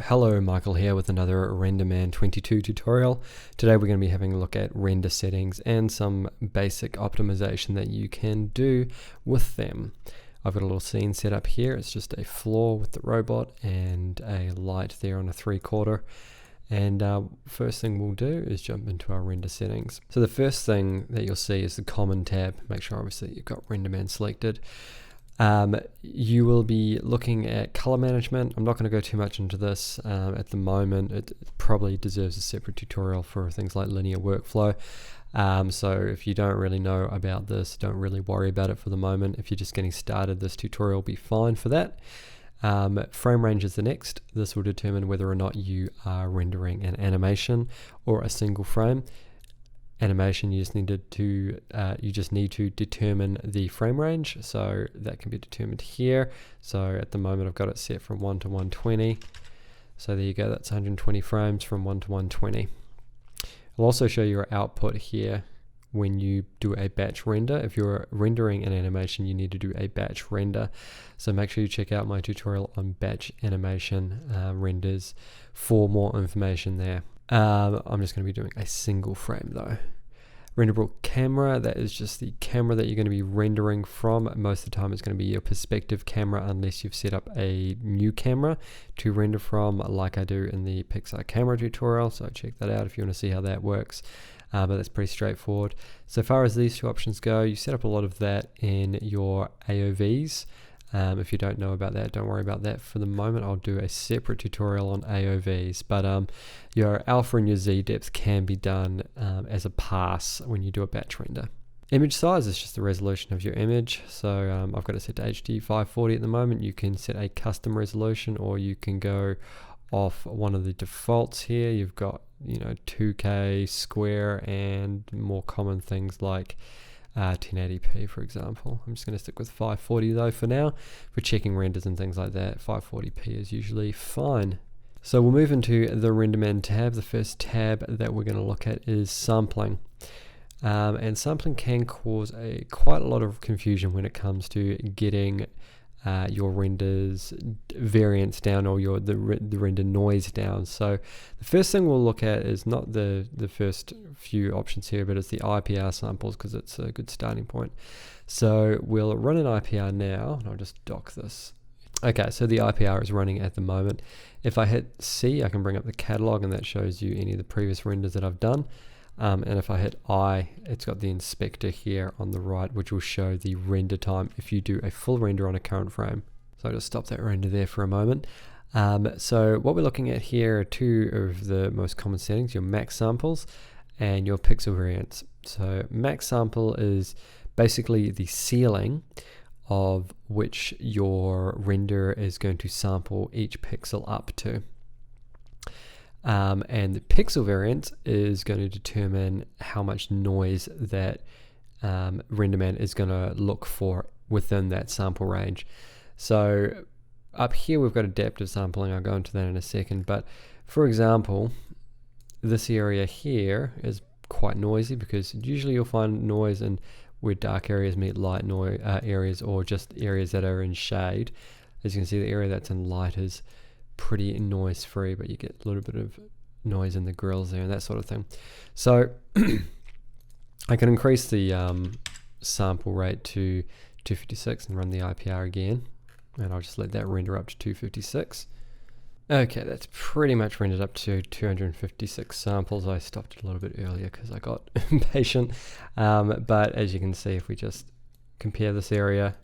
Hello, Michael here with another Renderman 22 tutorial. Today we're going to be having a look at render settings and some basic optimization that you can do with them. I've got a little scene set up here. It's just a floor with the robot and a light there on a 3/4. And first thing we'll do is jump into our render settings. So the first thing that you'll see is the common tab. Make sure obviously you've got Renderman selected. You will be looking at color management. I'm not going to go too much into this at the moment. It probably deserves a separate tutorial for things like linear workflow. So if you don't really know about this, don't really worry about it for the moment. If you're just getting started, this tutorial will be fine for that. Frame range is the next. This will determine whether or not you are rendering an animation or a single frame. Animation, you just need to determine the frame range, so that can be determined here. So at the moment I've got it set from 1 to 120, so there you go, that's 120 frames from 1 to 120. I'll also show you your output here when you do a batch render. If you're rendering an animation, you need to do a batch render, so make sure you check out my tutorial on batch animation renders for more information there. I'm just going to be doing a single frame though. Renderable camera, that is just the camera that you're going to be rendering from. Most of the time it's going to be your perspective camera unless you've set up a new camera to render from, like I do in the Pixar camera tutorial, so check that out if you want to see how that works. But that's pretty straightforward. So far as these two options go, you set up a lot of that in your AOVs. If you don't know about that, don't worry about that for the moment. I'll do a separate tutorial on AOVs, but your alpha and your Z depth can be done as a pass when you do a batch render. Image size is just the resolution of your image. So I've got it set to HD 540 at the moment. You can set a custom resolution, or you can go off one of the defaults here. You've got 2K, square, and more common things like 1080p, for example. I'm just going to stick with 540 though for now. For checking renders and things like that, 540p is usually fine. So we'll move into the Renderman tab. The first tab that we're going to look at is sampling. And sampling can cause quite a lot of confusion when it comes to getting your renders variance down, or the render noise down. So the first thing we'll look at is not the first few options here, but it's the IPR samples, because it's a good starting point. So we'll run an IPR now, and I'll just dock this. Okay, so the IPR is running at the moment. If I hit C, I can bring up the catalog, and that shows you any of the previous renders that I've done. And if I hit I, it's got the inspector here on the right, which will show the render time if you do a full render on a current frame. So I'll just stop that render there for a moment. So what we're looking at here are two of the most common settings: your max samples and your pixel variance. So max sample is basically the ceiling of which your render is going to sample each pixel up to. And the pixel variance is going to determine how much noise that Renderman is going to look for within that sample range. So up here we've got adaptive sampling. I'll go into that in a second, but for example, this area here is quite noisy, because usually you'll find noise in where dark areas meet light areas, or just areas that are in shade. As you can see, the area that's in light is pretty noise free, but you get a little bit of noise in the grills there and that sort of thing. So I can increase the sample rate to 256 and run the IPR again, and I'll just let that render up to 256. Okay, that's pretty much rendered up to 256 samples. I stopped it a little bit earlier because I got impatient, but as you can see, if we just compare this area,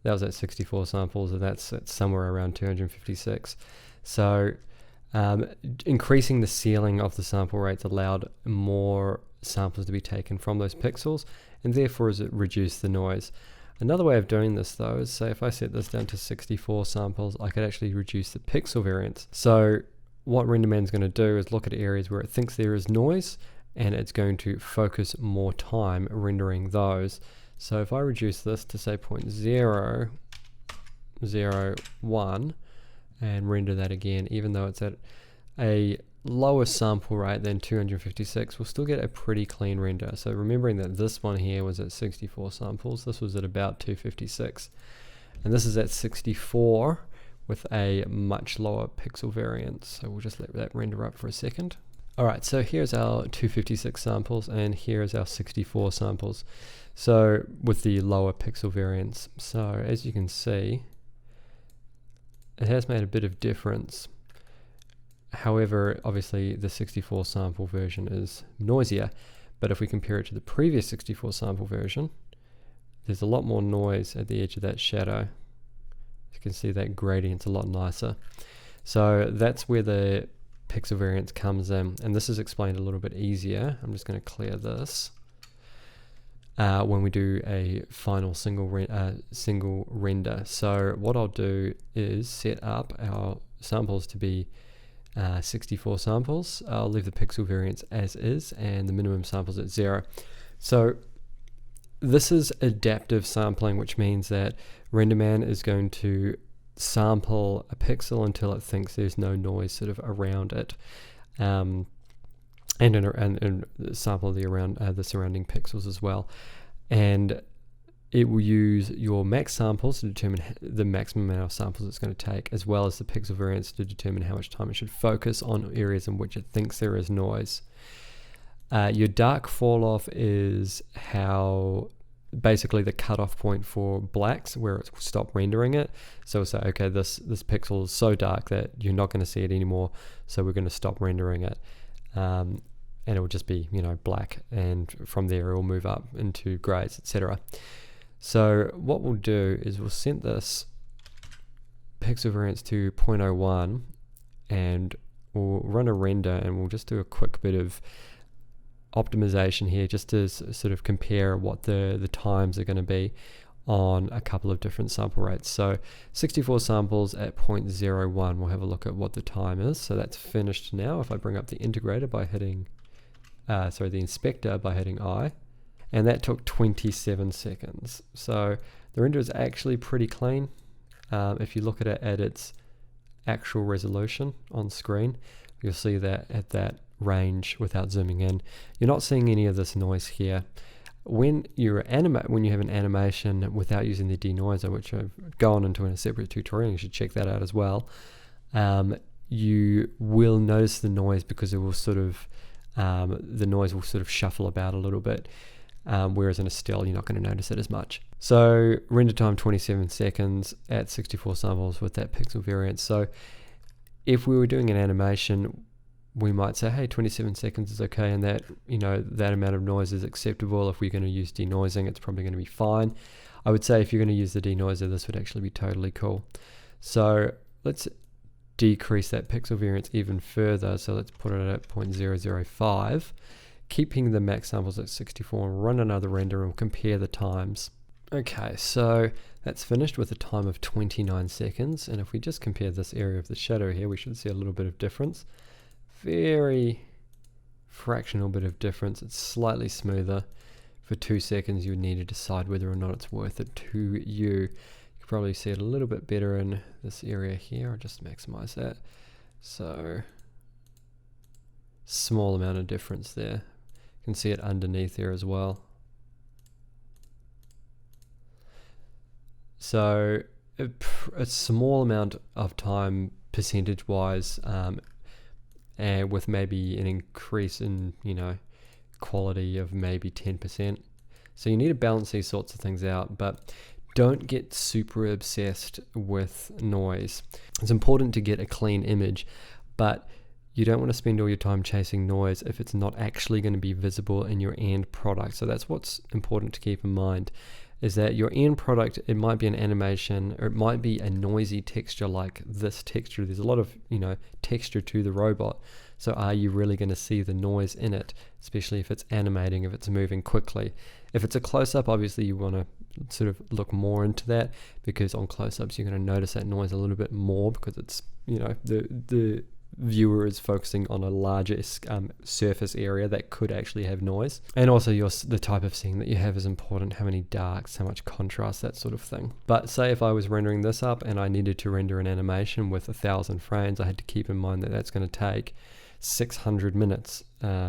that was at 64 samples, and that's at somewhere around 256. So increasing the ceiling of the sample rates allowed more samples to be taken from those pixels, and therefore as it reduced the noise. Another way of doing this though is, say if I set this down to 64 samples, I could actually reduce the pixel variance. So what Renderman's going to do is look at areas where it thinks there is noise, and it's going to focus more time rendering those. So if I reduce this to say 0.001 and render that again, even though it's at a lower sample rate than 256, we'll still get a pretty clean render. So remembering that this one here was at 64 samples, this was at about 256, and this is at 64, with a much lower pixel variance. So we'll just let that render up for a second. Alright, so here's our 256 samples and here's our 64 samples. So with the lower pixel variance. So as you can see, it has made a bit of difference. However, obviously the 64 sample version is noisier, but if we compare it to the previous 64 sample version, there's a lot more noise at the edge of that shadow. You can see that gradient's a lot nicer. So that's where the pixel variance comes in, and this is explained a little bit easier. I'm just going to clear this when we do a final single render. So what I'll do is set up our samples to be 64 samples. I'll leave the pixel variance as is and the minimum samples at 0. So this is adaptive sampling, which means that Renderman is going to sample a pixel until it thinks there's no noise sort of around it, and sample the surrounding pixels as well, and it will use your max samples to determine the maximum amount of samples it's going to take, as well as the pixel variance to determine how much time it should focus on areas in which it thinks there is noise. Your dark fall off is how basically the cutoff point for blacks, where it will stop rendering it. So we'll say, okay, this pixel is so dark that you're not going to see it anymore, so we're going to stop rendering it, and it will just be, you know, black, and from there it will move up into grays, etc. So what we'll do is we'll set this pixel variance to 0.01 and we'll run a render, and we'll just do a quick bit of optimization here just to sort of compare what the times are going to be on a couple of different sample rates. So 64 samples at 0.01, we'll have a look at what the time is. So that's finished now. If I bring up the integrator by hitting the inspector by hitting I, and that took 27 seconds. So the render is actually pretty clean. If you look at it at its actual resolution on screen, you'll see that at that range without zooming in, you're not seeing any of this noise here. When you have an animation without using the denoiser, which I've gone into in a separate tutorial, you should check that out as well, you will notice the noise because it will sort of the noise will sort of shuffle about a little bit, whereas in a still you're not going to notice it as much. So render time 27 seconds at 64 samples with that pixel variance. So if we were doing an animation, we might say, hey, 27 seconds is okay, and that, you know, that amount of noise is acceptable. If we're going to use denoising, it's probably going to be fine. I would say if you're going to use the denoiser, this would actually be totally cool. So let's decrease that pixel variance even further. So let's put it at 0.005, keeping the max samples at 64, and run another render and compare the times. Okay, so that's finished with a time of 29 seconds. And if we just compare this area of the shadow here, we should see a little bit of difference. Very fractional bit of difference. It's slightly smoother. For 2 seconds you would need to decide whether or not it's worth it to you. You can probably see it a little bit better in this area here. I'll just maximize that. So small amount of difference there. You can see it underneath there as well. So a small amount of time percentage wise, and with maybe an increase in, you know, quality of maybe 10%. So you need to balance these sorts of things out, but don't get super obsessed with noise. It's important to get a clean image, but you don't want to spend all your time chasing noise if it's not actually going to be visible in your end product. So that's what's important to keep in mind, is that your end product, it might be an animation, or it might be a noisy texture like this texture. There's a lot of, you know, texture to the robot. So are you really going to see the noise in it, especially if it's animating, if it's moving quickly? If it's a close-up, obviously you want to sort of look more into that, because on close-ups you're going to notice that noise a little bit more, because it's, you know, the viewer is focusing on a larger surface area that could actually have noise. And also the type of scene that you have is important, how many darks, how much contrast, that sort of thing. But say if I was rendering this up and I needed to render an animation with 1,000 frames, I had to keep in mind that that's going to take 600 minutes,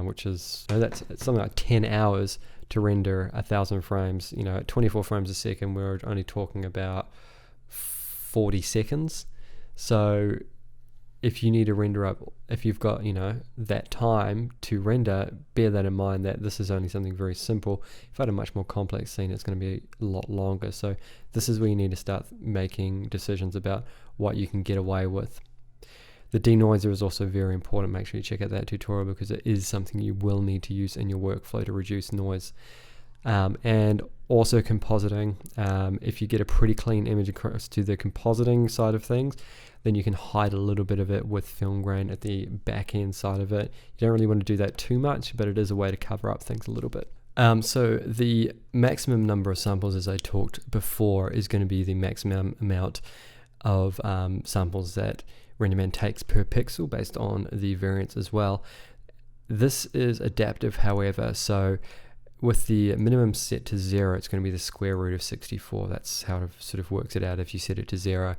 which is, that's something like 10 hours to render 1,000 frames. You know, at 24 frames a second, we're only talking about 40 seconds. So if you need to render up, if you've got, that time to render, bear that in mind that this is only something very simple. If I had a much more complex scene, it's going to be a lot longer. So this is where you need to start making decisions about what you can get away with. The denoiser is also very important. Make sure you check out that tutorial because it is something you will need to use in your workflow to reduce noise. And also compositing. If you get a pretty clean image across to the compositing side of things, then you can hide a little bit of it with film grain at the back end side of it. You don't really want to do that too much, but it is a way to cover up things a little bit. So the maximum number of samples, as I talked before, is going to be the maximum amount of samples that Renderman takes per pixel based on the variance as well. This is adaptive, however, so with the minimum set to 0, it's going to be the square root of 64. That's how it sort of works it out if you set it to 0.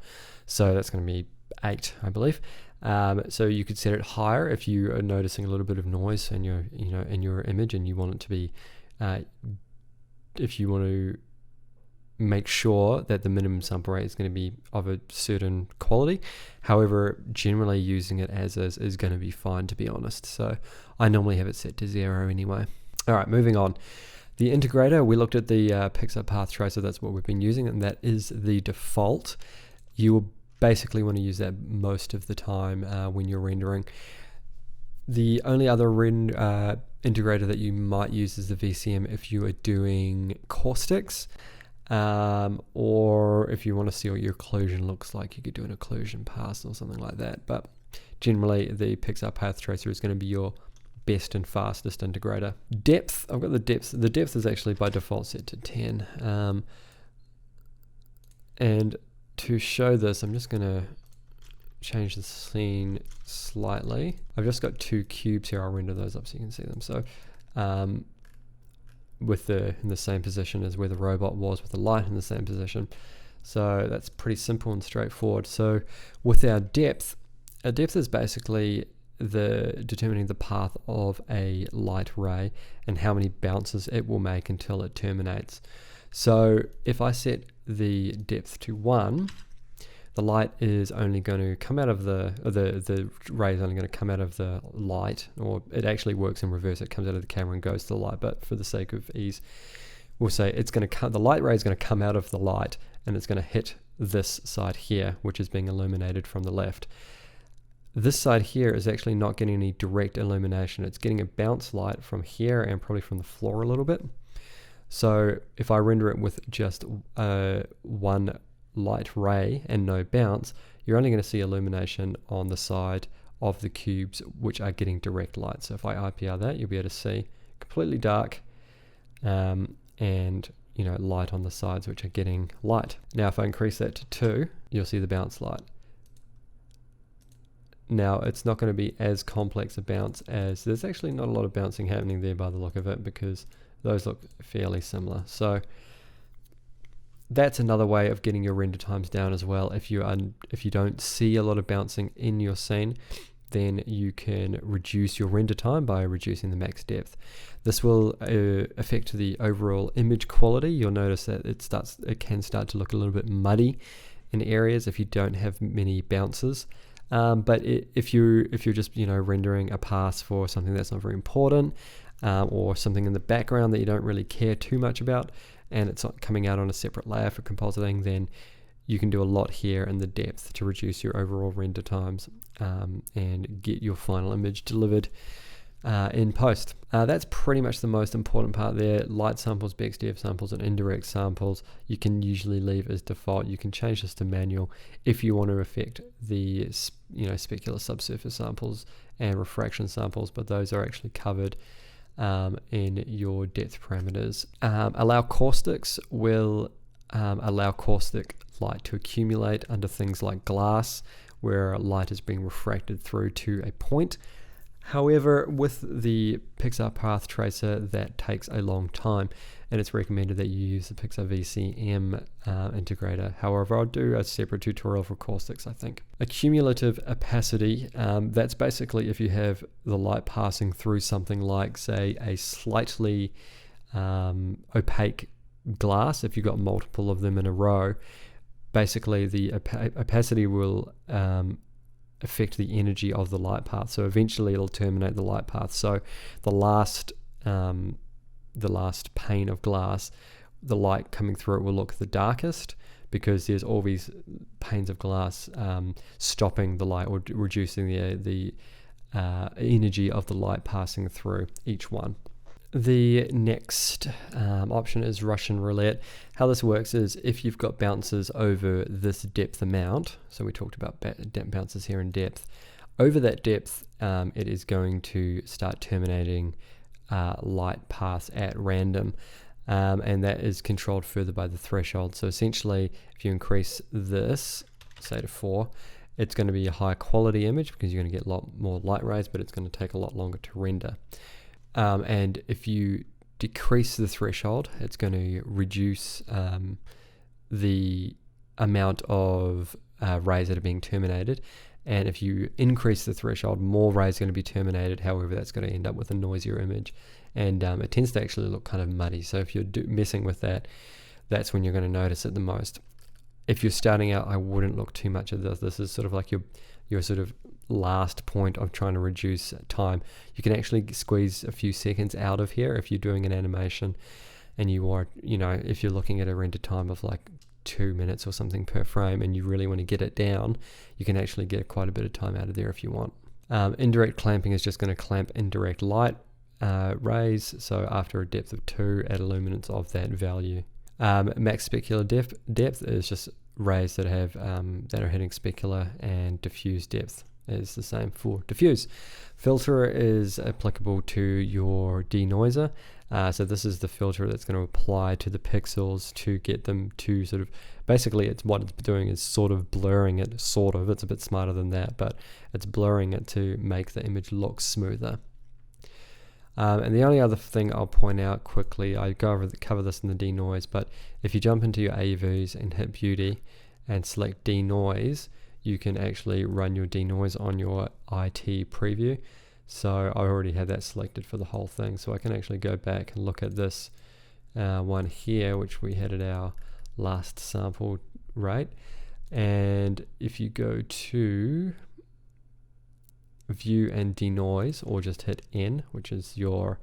So that's going to be 8, I believe. So you could set it higher if you are noticing a little bit of noise in your, in your image, and you want it to be, if you want to make sure that the minimum sample rate is going to be of a certain quality. However, generally using it as is going to be fine, to be honest. So I normally have it set to 0 anyway. All right, moving on. The integrator, we looked at the Pixar Path Tracer. That's what we've been using, and that is the default. You will basically want to use that most of the time when you're rendering. The only other integrator that you might use is the VCM if you are doing caustics, or if you want to see what your occlusion looks like, you could do an occlusion pass or something like that. But generally, the Pixar Path Tracer is going to be your best and fastest integrator. Depth, I've got the depth. The depth is actually by default set to 10. And to show this, I'm just going to change the scene slightly. I've just got 2 cubes here. I'll render those up so you can see them. So in the same position as where the robot was, with the light in the same position. So that's pretty simple and straightforward. So with our depth is basically determining the path of a light ray and how many bounces it will make until it terminates. So if I set the depth to 1, the light is only going to come out of the ray is only going to come out of the light, or it actually works in reverse. It comes out of the camera and goes to the light, but for the sake of ease, we'll say it's going to the light ray is going to come out of the light and it's going to hit this side here, which is being illuminated from the left. This side here is actually not getting any direct illumination. It's getting a bounce light from here and probably from the floor a little bit. So if I render it with just one light ray and no bounce, you're only going to see illumination on the side of the cubes which are getting direct light. So if I IPR that, you'll be able to see completely dark and light on the sides which are getting light. Now if I increase that to 2, you'll see the bounce light. Now it's not going to be as complex a bounce as, there's actually not a lot of bouncing happening there by the look of it, because those look fairly similar. So that's another way of getting your render times down as well. If you don't see a lot of bouncing in your scene, then you can reduce your render time by reducing the max depth. This will affect the overall image quality. You'll notice that it can start to look a little bit muddy in areas if you don't have many bounces. But if you're just rendering a pass for something that's not very important, or something in the background that you don't really care too much about, and it's not coming out on a separate layer for compositing, then you can do a lot here in the depth to reduce your overall render times and get your final image delivered in post. That's pretty much the most important part there. Light samples, BXDF samples, and indirect samples you can usually leave as default. You can change this to manual if you want to affect the specular subsurface samples and refraction samples, but those are actually covered in your depth parameters. Allow caustics will allow caustic light to accumulate under things like glass, where light is being refracted through to a point. However, with the Pixar Path Tracer, that takes a long time, and it's recommended that you use the Pixar VCM integrator. However, I'll do a separate tutorial for caustics, I think. Accumulative opacity, that's basically if you have the light passing through something like, say, a slightly opaque glass. If you've got multiple of them in a row, basically the opacity will affect the energy of the light path. So eventually it'll terminate the light path. So the last pane of glass, the light coming through it will look the darkest, because there's all these panes of glass stopping the light or reducing the energy of the light passing through each one. The next option is Russian roulette. How this works is if you've got bounces over this depth amount, so we talked about bounces here in depth, over that depth it is going to start terminating light paths at random, and that is controlled further by the threshold. So essentially, if you increase this, say to 4, it's going to be a higher quality image because you're going to get a lot more light rays, but it's going to take a lot longer to render. And if you decrease the threshold, it's going to reduce the amount of rays that are being terminated. And if you increase the threshold, more rays are going to be terminated. However, that's going to end up with a noisier image. And it tends to actually look kind of muddy. So if you're messing with that, that's when you're going to notice it the most. If you're starting out, I wouldn't look too much at this. This is sort of like your sort of last point of trying to reduce time. You can actually squeeze a few seconds out of here if you're doing an animation, and you are, if you're looking at a render time of like 2 minutes or something per frame, and you really want to get it down, you can actually get quite a bit of time out of there if you want. Indirect clamping is just going to clamp indirect light rays. So after a depth of 2, add a luminance of that value. Max specular depth is just rays that have that are hitting specular, and diffuse depth is the same for diffuse. Filter is applicable to your denoiser. So this is the filter that's going to apply to the pixels to get them to sort of, basically it's what it's doing is sort of blurring it, it's a bit smarter than that, but it's blurring it to make the image look smoother. And the only other thing I'll point out quickly, I cover this in the denoise, but if you jump into your AVs and hit beauty and select denoise, you can actually run your denoise on your IT preview. So I already had that selected for the whole thing, so I can actually go back and look at this one here, which we had at our last sample rate. And if you go to view and denoise, or just hit N, which is your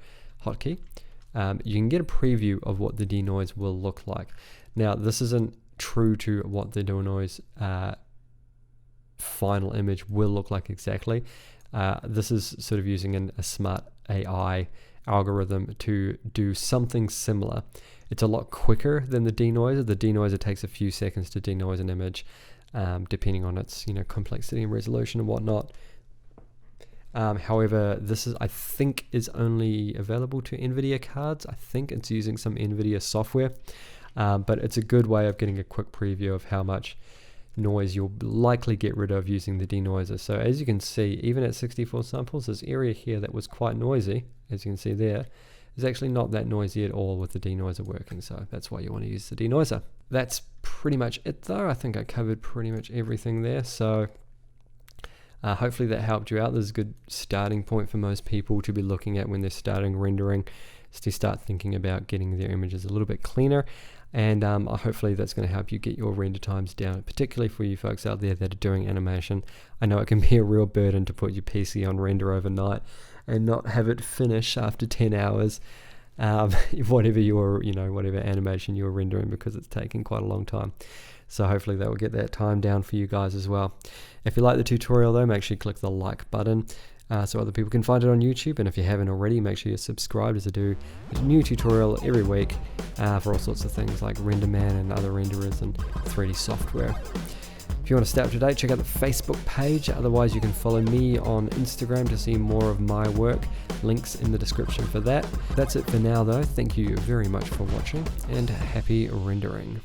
hotkey, you can get a preview of what the denoise will look like. Now, this isn't true to what the denoise final image will look like exactly. This is sort of using a smart AI algorithm to do something similar. It's a lot quicker than the denoiser. The denoiser takes a few seconds to denoise an image, depending on its complexity and resolution and whatnot. However, this I think is only available to NVIDIA cards. I think it's using some NVIDIA software, but it's a good way of getting a quick preview of how much noise you'll likely get rid of using the denoiser. So as you can see, even at 64 samples, this area here that was quite noisy, as you can see there, is actually not that noisy at all with the denoiser working. So that's why you want to use the denoiser. That's pretty much it though. I think I covered pretty much everything there. So hopefully that helped you out. This is a good starting point for most people to be looking at when they're starting rendering, is to start thinking about getting their images a little bit cleaner. And hopefully that's going to help you get your render times down, particularly for you folks out there that are doing animation. I know it can be a real burden to put your PC on render overnight and not have it finish after 10 hours, whatever animation you're rendering, because it's taking quite a long time. So hopefully that will get that time down for you guys as well. If you like the tutorial though, make sure you click the like button so other people can find it on YouTube. And if you haven't already, make sure you're subscribed, as I do a new tutorial every week for all sorts of things like Renderman and other renderers and 3D software. If you want to stay up to date, check out the Facebook page. Otherwise, you can follow me on Instagram to see more of my work. Links in the description for that. That's it for now though. Thank you very much for watching, and happy rendering.